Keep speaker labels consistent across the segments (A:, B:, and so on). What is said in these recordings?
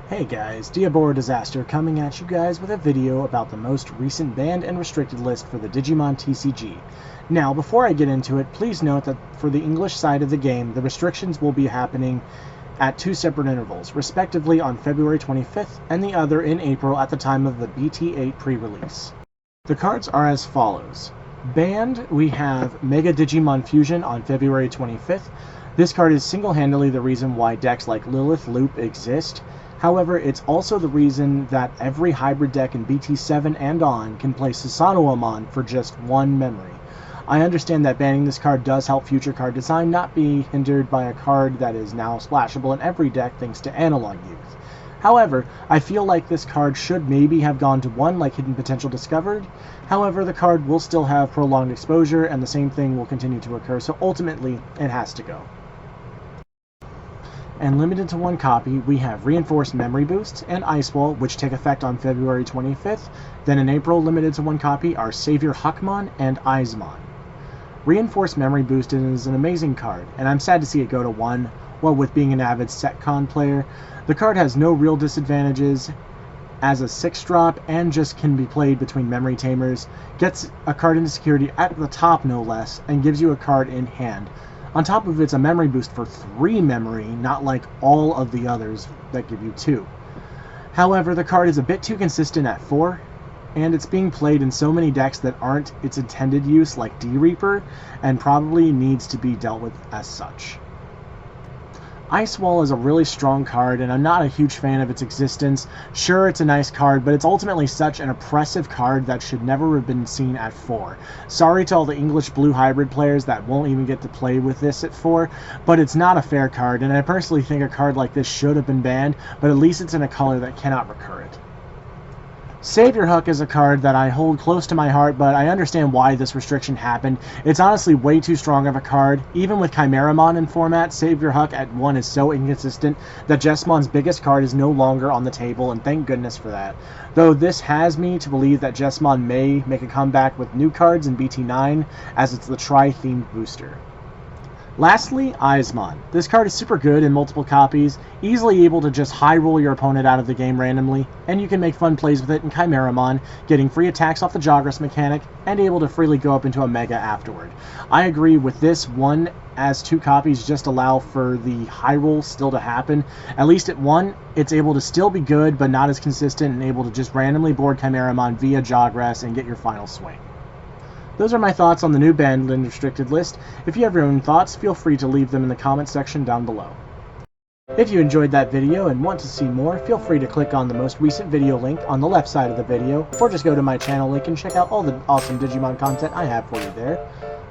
A: Hey guys, Diabora Disaster coming at you guys with a video about the most recent banned and restricted list for the Digimon TCG. Now, before I get into it, please note that for the English side of the game, the restrictions will be happening at two separate intervals, respectively on February 25th and the other in April at the time of the BT8 pre-release. The cards are as follows. Banned, we have Mega Digimon Fusion on February 25th. This card is single-handedly the reason why decks like Lilith Loop exist. However, it's also the reason that every hybrid deck in BT7 and on can play Susanoo for just one memory. I understand that banning this card does help future card design not be hindered by a card that is now splashable in every deck thanks to Analog Youth. However, I feel like this card should maybe have gone to 1 like Hidden Potential Discovered. However, the card will still have prolonged exposure and the same thing will continue to occur, so ultimately it has to go. And limited to 1 copy, we have Reinforced Memory Boosts and Ice Wall, which take effect on February 25th. Then in April, limited to 1 copy, are Savior Huckmon and Eismon. Reinforced Memory Boost is an amazing card, and I'm sad to see it go to 1. Well, with being an avid Setcon player, the card has no real disadvantages as a 6-drop and just can be played between Memory Tamers, gets a card into security at the top no less, and gives you a card in hand. On top of it's a memory boost for 3 memory, not like all of the others that give you 2. However, the card is a bit too consistent at 4, and it's being played in so many decks that aren't its intended use, like D-Reaper, and probably needs to be dealt with as such. Ice Wall is a really strong card, and I'm not a huge fan of its existence. Sure, it's a nice card, but it's ultimately such an oppressive card that should never have been seen at 4. Sorry to all the English Blue Hybrid players that won't even get to play with this at 4, but it's not a fair card, and I personally think a card like this should have been banned, but at least it's in a color that cannot recur it. Savior Huck is a card that I hold close to my heart, but I understand why this restriction happened. It's honestly way too strong of a card. Even with Chimeramon in format, Savior Huck at 1 is so inconsistent that Jesmon's biggest card is no longer on the table, and thank goodness for that. Though this has me to believe that Jesmon may make a comeback with new cards in BT9, as it's the Tri-themed booster. Lastly, Eismon. This card is super good in multiple copies, easily able to just high roll your opponent out of the game randomly, and you can make fun plays with it in Chimeramon, getting free attacks off the Jogress mechanic, and able to freely go up into a Mega afterward. I agree with this 1, as 2 copies just allow for the high roll still to happen. At least at 1, it's able to still be good, but not as consistent, and able to just randomly board Chimeramon via Jogress and get your final swing. Those are my thoughts on the new banned and restricted list. If you have your own thoughts, feel free to leave them in the comment section down below. If you enjoyed that video and want to see more, feel free to click on the most recent video link on the left side of the video, or just go to my channel link and check out all the awesome Digimon content I have for you there.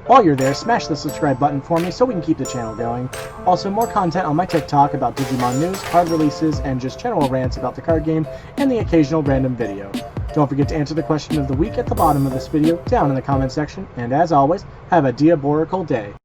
A: While you're there, smash the subscribe button for me so we can keep the channel going. Also, more content on my TikTok about Digimon news, card releases, and just general rants about the card game, and the occasional random video. Don't forget to answer the question of the week at the bottom of this video, down in the comment section, and as always, have a diabolical day.